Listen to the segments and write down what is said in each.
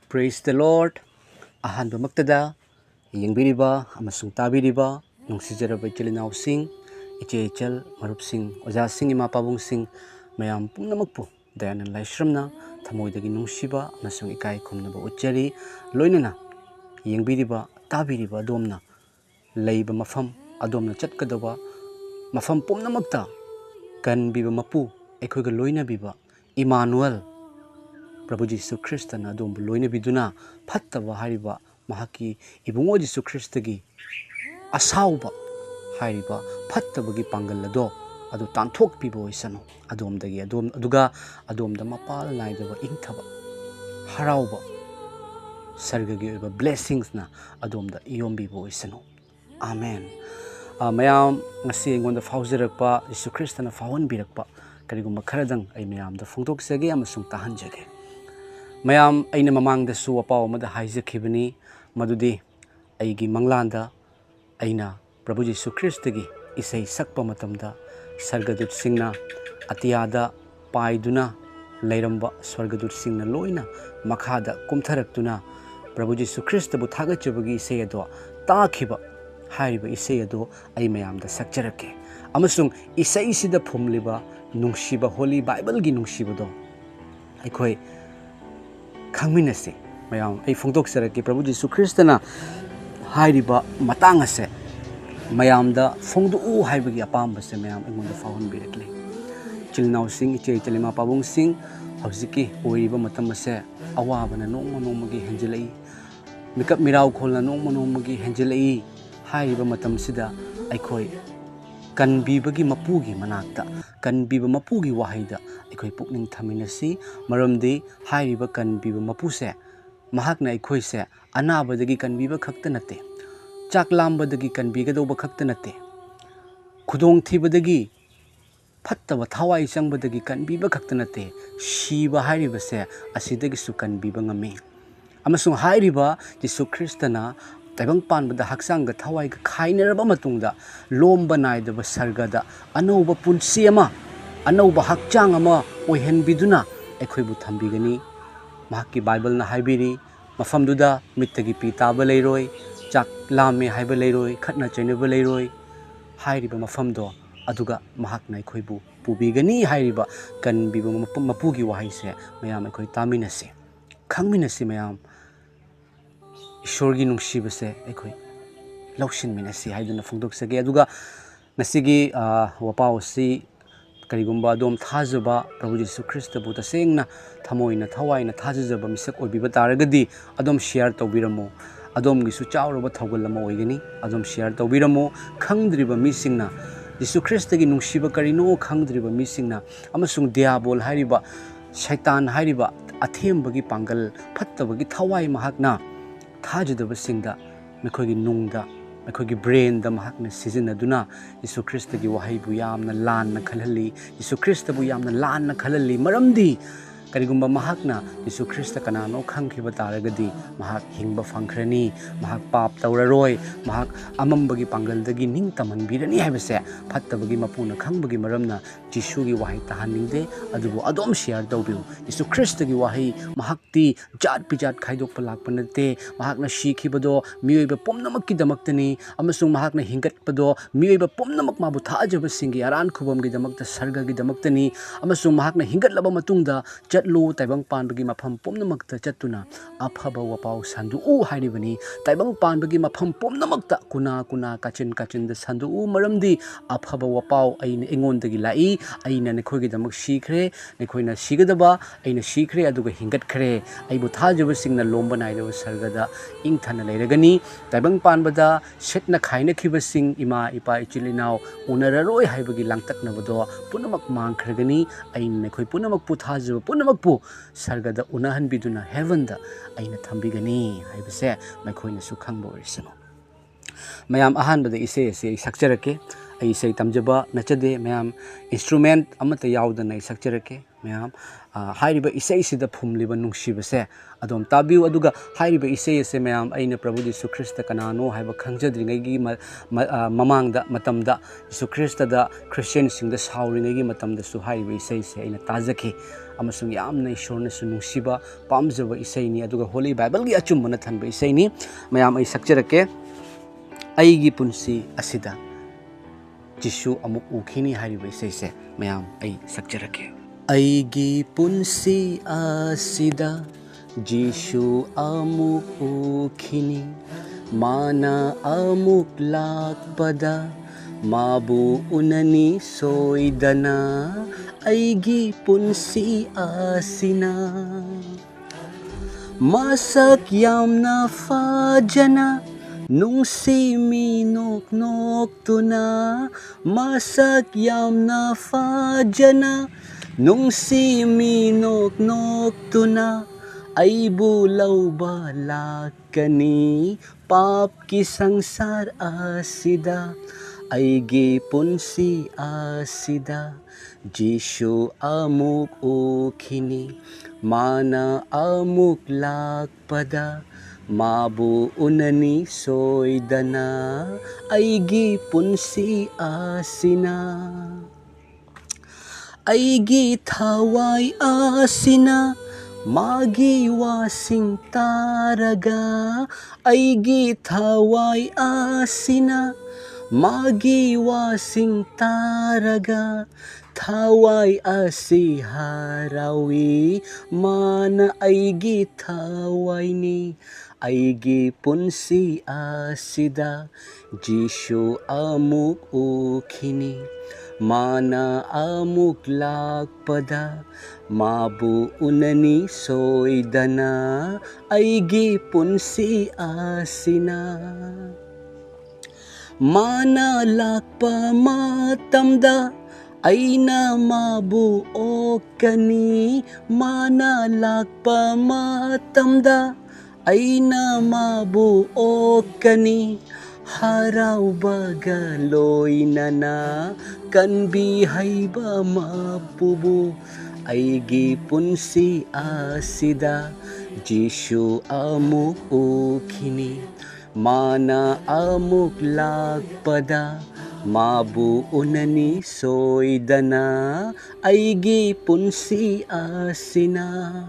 Praise the Lord. Ahanba maktada yengbiriba amasung tabiriba nungsijaraba ichilinausing icheichal marupsing ojasing ima pabungsing mayam pumnamakpu dayanan laishramna thamoidagi nungsiba amasung ikai khumnaba utjari loinana yengbiriba tabiriba adomna leiba mafam adomna chatkadaba mafam pumnamakta Kanbiba Mapu Jesu Emmanuel Prabhu Jesu Christa na adom loina biduna phattaba hariba mahaki ibungo Jesu Christa gi asauba hariba phattabagi pangalado adu tanthok pibo isano adomdagi aduga adomda mapal naidaba ingthaba harauba sargagi oiba blessings na adomda iyombibo isano amen. Mayam ngasi ingonda fauzirakpa Jesu Christa na fawonbirakpa karigumba kharadang ay mayamda phongdoksage amasung tahanjage. Mayam aina mamangdasu apaw amada haijakhibani madudi aigi manglanda aina Prabhu Jesu Christa gi isai sakpa matamda sargadut singna atiyada paiduna lairamba swargadut singna loina makhada kumtharaktuna Prabhu Jesu Christa bu thagachabagi isai ado takhiba hariba isai ado ay mayamda sakjarake amasung isai sida phumliba nungshiba holy bible gi nungshiba do aikoi khangminase mayam ai phongdoksarake Prabhu Jesu Christa na hariba matang ase mayamda phongdu haibagi apamba se mayam engonda fawon birakle chilnaw sing ichei chalima pabung sing hawziki oiriba matam ase awabana nongmagi henjelai mikap miraw kholna nongmagi henjelai haiba matam sida aikoi Kanbibagi Mapugi manakta Kanbiba Mapugi wahida aikoi pukning thaminasi maramdi haiba Kanbiba Mapu se Mahakna aikoi se anabadagi Kanbiba khakta nate chaklambadagi kanbigadoba khakta nate khudong thibadagi phattaba thawai changbadagi Kanbiba khakta nate shiba haiba se asidagi su Kanbiba ngami amasung haiba Jesu Christa na taibang panbada haksang ga thawai ga khainaraba matungda lomba naidaba sargada anauba punshi ama anauba hakchang ama oihenbiduna aikhoibu thambigani mahakki bible na haibiri mafamduda mittagi pi taba leiroi chak lame haiba leiroi khatna chainaba leiroi hairiba mafamdo aduga mahakna aikhoibu pubigani hairiba Kanbiba Mapugi wahaise mayam aikoi taminase khangminase mayam Ishorgi nungsibase aikoi laushin minasi haiduna phongdoksage aduga nasigi wapaw si karigumba adom thajaba Prabhu Jesu Christa bu tasengna thamoina thawaina thajaba misak oibiba taragadi adom share tawbiramo adom gisu chawraba thawgalama oigani adom share tawbiramo khangdriba misingna Jesu Christa gi nungsiba karino khangdriba misingna amasung diabol hariba shaitan hariba athembagi pangal phattabagi thawai mahakna Thajabiyu mekhoi gi nungda mekhoi gi brain da Mahakna sizinaduna Jesu Christa gi wahai bu yamna lanna khalali Jesu Christa bu yamna lanna khalali maramdi karigumba Mahakna Jesu Christa kanano khangkhiba taragadi mahak hingba phangkhrani mahak pap tawraroi mahak amambagi pangaldagi ningtamanbirani haibase phattabagi mapuna khangbagi maramna Jesu gi wahai tahaningde adubu adom share tawbiu Jesu Christa gi wahai mahakti jat pijat khaidokpa lakpanate mahakna shikhibado miyoiba pumnamak ki damaktani amasung mahakna hingatpado miyoiba pumnamak mabu thajaba singi aran khubam gi damakta sarga gi damaktani amasung mahakna hingatlaba matungda chatlu taibang panbagi mafam pumnamakta chatuna aphaba wapaw sandu hairibani taibang panbagi mafam pumnamakta kuna kachin da sandu maramdi aphaba wapaw aina engondagi lai aina nekhoigi damak shikhre nekhoina sigadaba aina shikhre aduga hingatkhre aibu thajaba singna lomba naidaba sargada ingthana leiragani taibang panbada setna khaina khiba sing ima ipa ichilinaw unararoi haibagi langtaknabado punamak mangkhragani aina nekhoi punamak puthajaba punamakpu sargada unahanbiduna heaven da aina thambigani haibase maikhoina su khangba orisano mayam ahanbada ise sakjarake ai sei tamjaba nachade mayam instrument amata yaudana sakjarake mayam hairiba isei sida phumliba nungsibase adom tabiu aduga hairiba isei ase mayam aina Prabhu Jesu Christa kanano haiba khangjadringai gi mamangda matamda Jesu Christa da Christian singda sauringai gi matamda su hairiba isei se aina tajaki amasung yamna ishorna su nungsiba pamjaba isei ni aduga Holy Bible gi achumbana thanba isei ni mayam ai sakjarake aigi punsi asida Jesu amuk ukhini hairiba isei se mayam ai sakjarake aigi punsi asida Jesu amuk ukhini mana amuk lakpada mabu unani soidana aigi punsi asina masak yamna fajana nungsi minok nok tuna masak yamna fajana nungsi minok nok tuna aibu lauba lakani pap ki sangsar asida aigi punsi asida Jesu amuk ukhini mana amuk lakpada mabu unani soidana aigi punsi asina aigi thawai asina magi wasing taraga aigi thawai asina magi wasing taraga thawai asi harawi mana aigi thawai ni aigi punsi asida Jesu amuk ukhini mana amuk lakpada mabu unani soidana aigi punsi asina mana lakpa matamda aina mabu ukhini mana lakpa matamda aina mabu ukhini haraubaga loinana Kanbiba Mapu aigi punsi asida Jesu amuk ukhini mana amuk lakpada mabu unani soidana aigi punsi asina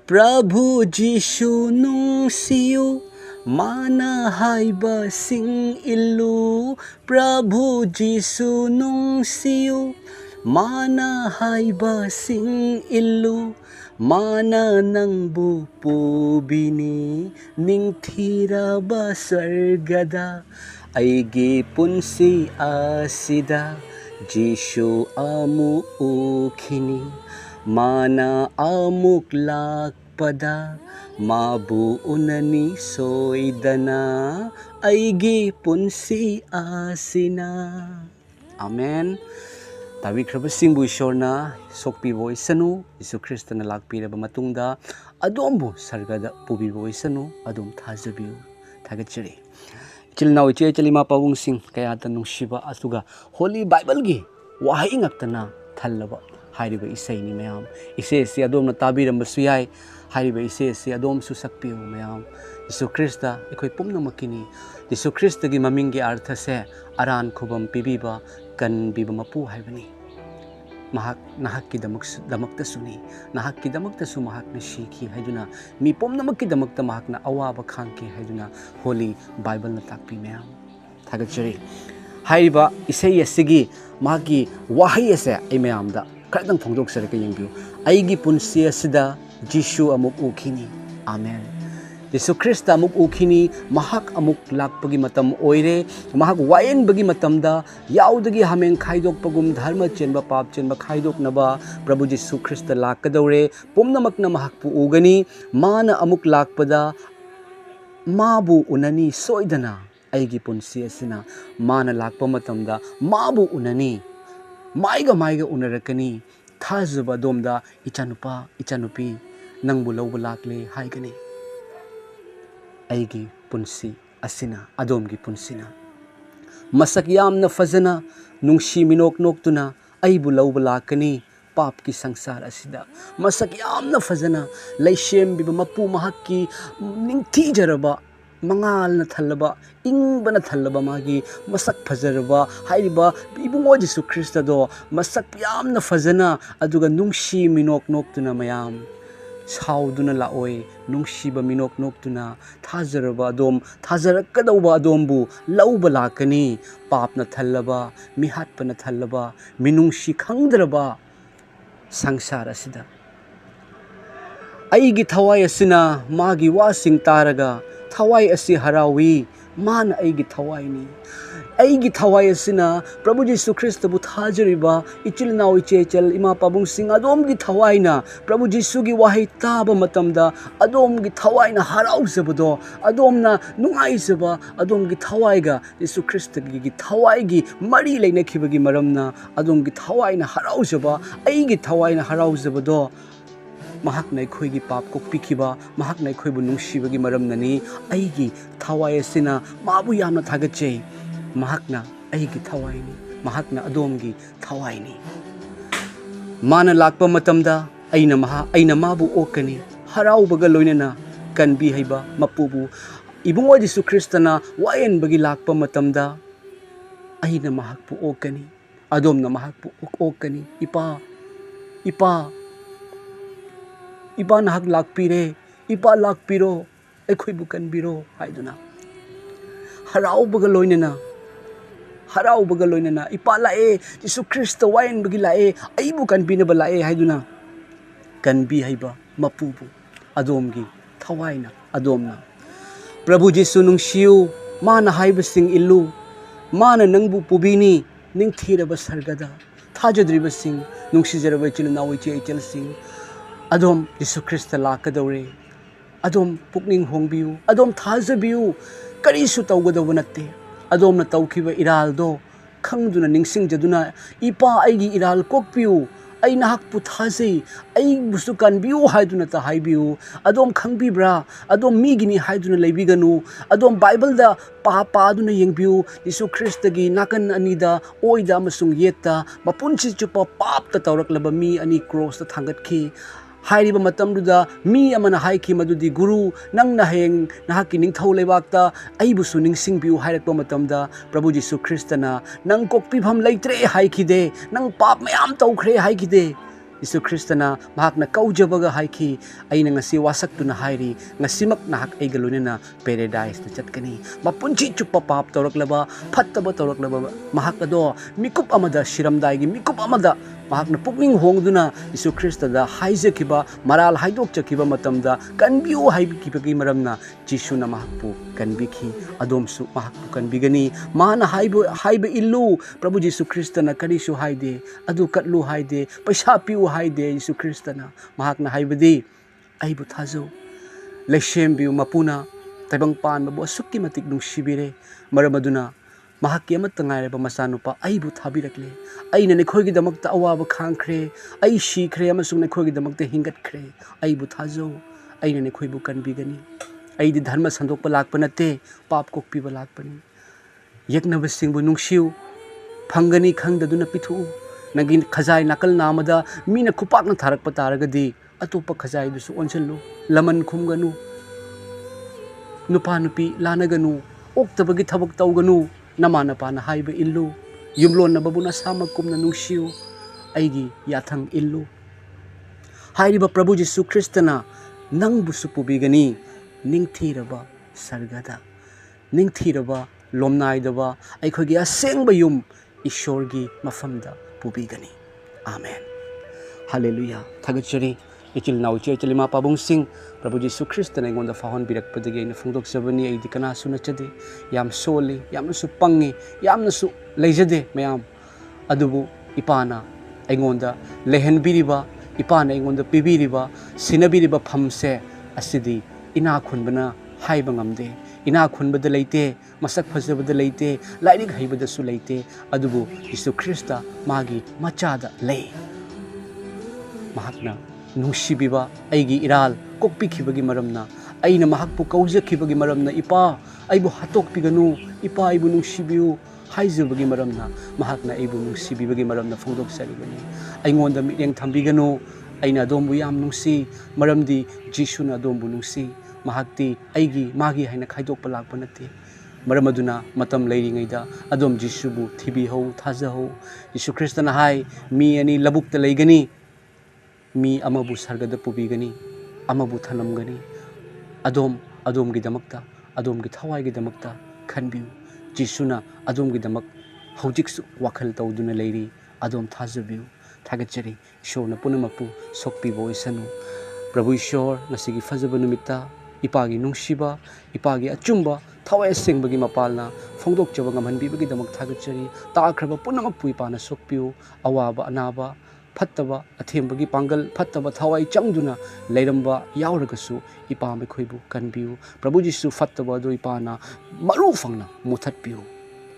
Prabhu Jesu nungsiu mana haiba sing ilu Prabhu Jesu nungsiu mana haiba sing ilu mana nangbu pubini ningthiraba sargada aigi punsi asida Jesu amuk ukhini mana amuk lakpada mabu unani soidana aigi punsi asina Amen. Tawikraba singbu ishorna sokpi voisanu Jesu Christa na lakpiraba matungda adombu sargada pubi voisanu adom Thajabiyu Thagachari Chilnaw iche chalima pabung sing kaya tanungshiba asuga Holy Bible gi wahai ngaktana thallaba hairiba isai ni mayam ise si adom na tabiramba suyai hairiba ise si adom su sakpiu mayam Jesu Christa ikoi pumnamakini Jesu Christa gi mamingi artha se aran khubam pibiba Kanbiba Mapu haibani mahak nahakke damakta suni nahakke damakta su mahakna shiki haiduna mi pumnamakki damakta mahakna awaba khangke haiduna Holy Bible na takpi mayam Thagachari hairiba isai asigi magi wahai ase ai mayam da kradang phongdok sare ka yengbiu aigi punsi asida Jesu amuk ukhini Amen Jesu Christa amuk ukhini mahak amuk lakpagi matam oire mahak wayenbage matamda yaudagi hameng khaidok pagum dharma chenba pap chenba khaidok naba Prabhu Jesu Christa lakadore pumnamakna mahak pu ugani mana amuk lakpada mabu unani soidana aigi punsi asina mana lakpa matamda mabu unani maiga unarakani thajaba domda ichanupa ichanupi nangbu lawba lakle haigani aigi punsi asina adom gi punsina masak yamna fazana nungshi minok noktuna aibu lauba lakani pap ki sangsar asida masak yamna fazana laishem biba mapu mahakki ningthi jaraba mangal na thalaba ingba na thalaba magi masak fajaraba haiba ibungo Jesu Christa do masak yamna fazana aduga nungshi minok noktuna mayam sauduna laoi nungsiba minok noktuna thajaraba adom thajarakadauba adombu lauba lakani papna thallaba mihatpana thallaba minungsi khangdraba sangsar asida aigi thawai asina magi wasing taraga thawai asi harawi man aigi thawai ni aigi thawai asina Prabhu Jesu Christa bu thajariba ichil naw ichechel ima pabung sing adom gi thawai na Prabhu Jesu gi wahai taba matamda adom gi thawai na harau sabado adom na nungai saba adom gi thawai ga Jesu Christa gi thawai gi mari leina khibagi maramna adom gi thawai na harau saba aigi thawai na harau sabado Mahakna khoi gi pap ko pikhiba Mahakna khoi bu nungsiba gi maramnani aigi thawai asina mabu yamna thagache Mahakna aigi thawai ni Mahakna adomgi thawai ni mana lakpa matamda aina mabu okani haraubaga loinana kanbi haiba mapubu ibungo Jesu Christa na wayenbage lakpa matamda aina mahakpu okani adomna mahakpu okani ipa nahak lakpire ipa lakpiro aikhoi bu kanbiro haiduna haraubaga loinana ipa lae Jesu Christa wayenbage lae aibu kanbina ba lae haiduna kanbi haiba mapubu adomgi thawaina adomna Prabhu Jesu nungsiu mana haibasing illu mana nangbu pubini ningthiraba sargada thajadribasing nungsijaraba chilnawi chelsing adom Jesu Christa lakadawre adom pukning hongbiu adom thajabiyu karisu tawgadawa natte adom na tawkiba iraldo khangduna ningsingjaduna ipa aigi iral kokpiu ai nahakpu thajei ai busu kanbiu haiduna ta haibiu adom khangbibra adom migini haiduna leibiganu adom Bible da pa duna yengbiu Jesu Christa gi nakan anida oida amasung yetta mapunchi chupa pap ta tawraklaba mi ani cross ta thangatki hairiba matamduda mi amana haiki madudi guru nang naheng nahaki ningthau leibakta aibusu ningsingbiu hairakpa matamda Prabhu Jesu Christa na nang kokpibham leitre haikide nang pap mayam tawkhre haikide Jesu Christa na Mahakna kaujabaga haiki aina ngasi wasaktuna hairi ngasimak nahak aigalunina paradise na chatkani mapunchi chupa pap tawraklaba phattaba tawraklaba Mahakado mikup amada shiramdaigi mikup amada Mahakna pukning hongduna Jesu Christa da haijakiba maral haidok chakiba matamda kanbiu haibikibagi maramna Jesu na mahakpu kanbikhi adomsu mahakpu kanbigani mana haiba illu Prabhu Jesu Christa na karisu haide adu katlu haide paisa piu haide Jesu Christa na Mahakna haibadi aibu thajo leshem biu mapuna taibang pan mabu asukki matik nungsibire maramaduna Mahakki amata ngairaba masanupa aibu thabirakle aina nekhoigi damakta awaba khangkhre ai shikhre amasung nekhoigi damakta hingatkhre aibu thajo aina nekhoibu kanbigani aidi dharma sandokpa lakpa natte pap kokpiba lakpani yaknaba singbu nungsiu phangani khangdaduna pithu nagi khajai nakal namada mina khupakna tharakpa taragadi atopa khajai dusu onsellu laman khumganu nupa nupi lanaganu oktabagi thabak tawganu namana pana haiba illu yumlon na babuna samakum na nungsiu aigi yathang illu hairiba Prabhu Jesu Christa na nangbu supubigani ningthiraba sargada ningthiraba lomnaidaba aikhogi asengba yum ishorgi mafamda pubigani amen hallelujah thagachari ichil nauche chilima pabung sing Prabhu Jesu Christa na ingonda fahon birakpadagi na fungdok sabani ay di kana sunachade yam soli yam nasu pangi yam nasu leijade mayam adubu ipana ingonda lehen biriba ipana ingonda pibiriba sinabiriba phamse asidi ina khunbana haiba ngamde ina khunbada leite masak phajabada leite lairik haibada su leite adubu Jesu Christa magi machada lei Mahakna nungsibiba aigi iral kokpikhibagi maramna aina mahakpu kaujakibagi maramna ipa aibu hatokpiganu ipa aibu nungsibiu हाइजबगी मरमना महाकना एबु नुंसिबिबगी मरमना फोंदोकसरिबनी अइंगोंदा मियेंग थंबिगनो अइना अदोमबु याम नुंसि मरमदि जीसुना अदोमबु नुंसि महाक्ति अइगी मागी हाइना खाइदोकपा लाकपा नते मरम अदुना मतम लैरिङैदा अदोम जीसुबु थिबिहौ थाजहौ यीशु ख्रिस्टना हाय मी अनि लबुकता लैगनी मी अमबु सर्गदा पुबिगनी अमबु थलमगनी अदोमगी दमकता अदोमगी थवाइगी दमकता खनबियु जीसुना अदोमगी दमक हौजिकसु वाखल तौदुना Larry अदोम थाजबियु थागतचरी ईश्वरना पुनमकपु सोक्पिबो ओइसनु प्रभु ईश्वर नसिगी फजबा नुमित्ता इपागी नुंसिबा इपागी अचुंबा थवाइ असेंबगी मपालना फोंदोकचबा ngमहनबिबगी दमक थागतचरी ताख्रबा पुनमकपु इपाना सोक्पियु अवाबा अनाबा फत्तबा अथेंबगी पांगल फत्तबा थवाइ चंगदुना लैरंबा यावरगसु इपा मखोइबु कनबियु प्रभु जीसु फत्तबा दो इपाना मरु फंगना मुथतपियु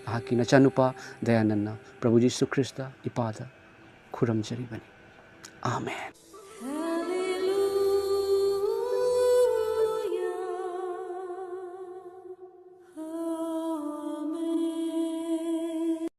आहाकी नचानुपा दयानन्ना प्रभु जीसु ख्रिस्ता इपादा खुरमजरिबनी आमेन।